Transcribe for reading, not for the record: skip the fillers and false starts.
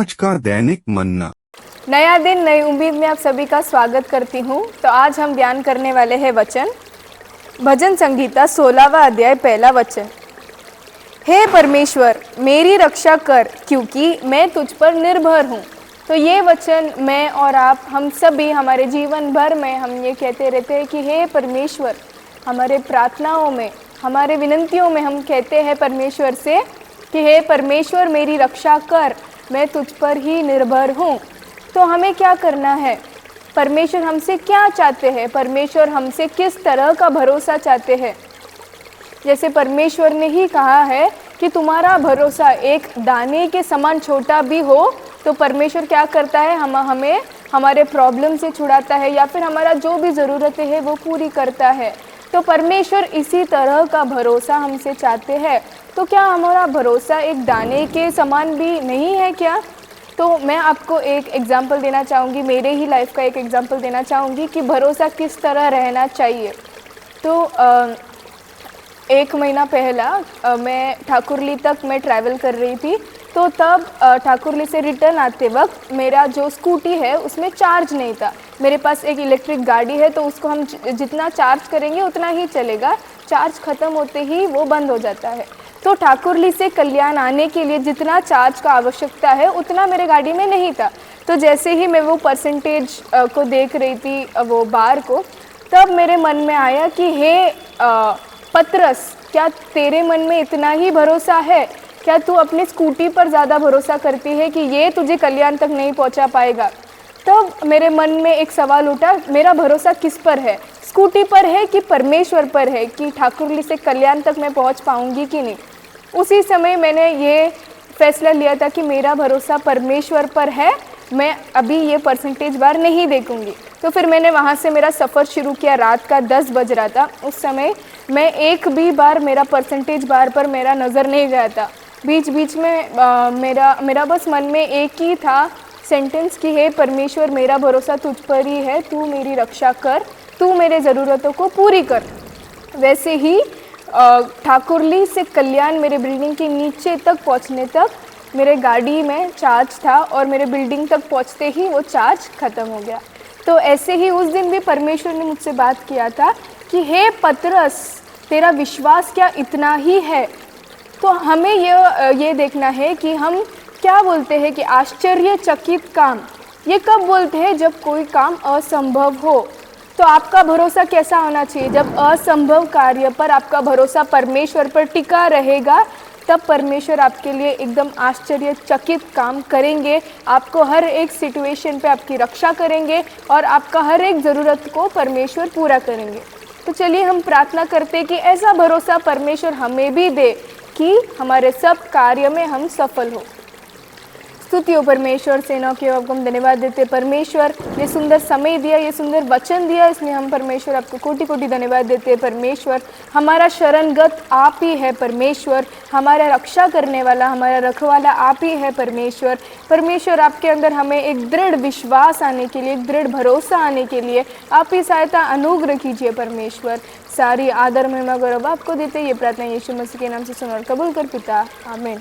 आज का दैनिक मन्ना। नया दिन नई उम्मीद में आप सभी का स्वागत करती हूँ। तो आज हम बयान करने वाले हैं वचन, भजन संगीता 16वां अध्याय पहला वचन। हे परमेश्वर मेरी रक्षा कर, क्योंकि मैं तुझ पर निर्भर हूँ। तो ये वचन मैं और आप, हम सभी हमारे जीवन भर में हम ये कहते रहते हैं कि हे परमेश्वर, हमारे प्रार्थनाओं में, हमारे विनंतियों में हम कहते हैं परमेश्वर से कि हे परमेश्वर मेरी रक्षा कर, मैं तुझ पर ही निर्भर हूँ। तो हमें क्या करना है? परमेश्वर हमसे क्या चाहते हैं? परमेश्वर हमसे किस तरह का भरोसा चाहते हैं? जैसे परमेश्वर ने ही कहा है कि तुम्हारा भरोसा एक दाने के समान छोटा भी हो, तो परमेश्वर क्या करता है? हमें हमारे प्रॉब्लम से छुड़ाता है, या फिर हमारा जो भी ज़रूरतें हैं वो पूरी करता है। तो परमेश्वर इसी तरह का भरोसा हमसे चाहते हैं। तो क्या हमारा भरोसा एक दाने के समान भी नहीं है क्या? तो मैं आपको एक एग्जाम्पल देना चाहूँगी, मेरे ही लाइफ का एक एग्जाम्पल देना चाहूँगी कि भरोसा किस तरह रहना चाहिए। तो 1 महीना पहला मैं ठाकुरली तक मैं ट्रैवल कर रही थी। तो तब ठाकुरली से रिटर्न आते वक्त मेरा जो स्कूटी है उसमें चार्ज नहीं था। मेरे पास एक इलेक्ट्रिक गाड़ी है, तो उसको हम जितना चार्ज करेंगे उतना ही चलेगा, चार्ज ख़त्म होते ही वो बंद हो जाता है। तो ठाकुरली से कल्याण आने के लिए जितना चार्ज का आवश्यकता है उतना मेरे गाड़ी में नहीं था। तो जैसे ही मैं वो परसेंटेज को देख रही थी, वो बार को, तब मेरे मन में आया कि हे पतरस, क्या तेरे मन में इतना ही भरोसा है? क्या तू अपनी स्कूटी पर ज़्यादा भरोसा करती है कि ये तुझे कल्याण तक नहीं पहुंचा पाएगा? तब मेरे मन में एक सवाल उठा, मेरा भरोसा किस पर है? स्कूटी पर है कि परमेश्वर पर है, कि ठाकुरली से कल्याण तक मैं पहुंच पाऊंगी कि नहीं? उसी समय मैंने ये फैसला लिया था कि मेरा भरोसा परमेश्वर पर है, मैं अभी ये परसेंटेज बार नहीं देखूंगी। तो फिर मैंने वहाँ से मेरा सफ़र शुरू किया। रात का 10 बज रहा था। उस समय मैं एक भी बार मेरा परसेंटेज बार पर मेरा नज़र नहीं गया था। बीच बीच में मेरा बस मन में एक ही था सेंटेंस कि हे परमेश्वर मेरा भरोसा तुझ पर ही है, तू मेरी रक्षा कर, तू मेरे ज़रूरतों को पूरी कर। वैसे ही ठाकुरली से कल्याण मेरे बिल्डिंग के नीचे तक पहुंचने तक मेरे गाड़ी में चार्ज था, और मेरे बिल्डिंग तक पहुंचते ही वो चार्ज ख़त्म हो गया। तो ऐसे ही उस दिन भी परमेश्वर ने मुझसे बात किया था कि हे पतरस, तेरा विश्वास क्या इतना ही है? तो हमें ये देखना है कि हम क्या बोलते हैं कि आश्चर्यचकित काम, ये कब बोलते हैं? जब कोई काम असंभव हो। तो आपका भरोसा कैसा होना चाहिए? जब असंभव कार्य पर आपका भरोसा परमेश्वर पर टिका रहेगा, तब परमेश्वर आपके लिए एकदम आश्चर्यचकित काम करेंगे। आपको हर एक सिचुएशन पे आपकी रक्षा करेंगे, और आपका हर एक ज़रूरत को परमेश्वर पूरा करेंगे। तो चलिए हम प्रार्थना करते हैं कि ऐसा भरोसा परमेश्वर हमें भी दे कि हमारे सब कार्य में हम सफल हो। स्तुति हो परमेश्वर, सेना के आपको हम धन्यवाद देते। परमेश्वर ये सुंदर समय दिया, ये सुंदर वचन दिया, इसलिए हम परमेश्वर आपको कोटि कोटि धन्यवाद देते हैं। परमेश्वर हमारा शरणगत आप ही है। परमेश्वर हमारा रक्षा करने वाला, हमारा रखवाला आप ही है। परमेश्वर परमेश्वर आपके अंदर हमें एक दृढ़ विश्वास आने के लिए, एक दृढ़ भरोसा आने के लिए आप ही सहायता अनुग्रह कीजिए। परमेश्वर सारी आदर महिमा गौरव आपको देते। ये प्रार्थना यीशु मसीह के नाम से सुन और कबूल कर पिता, आमीन।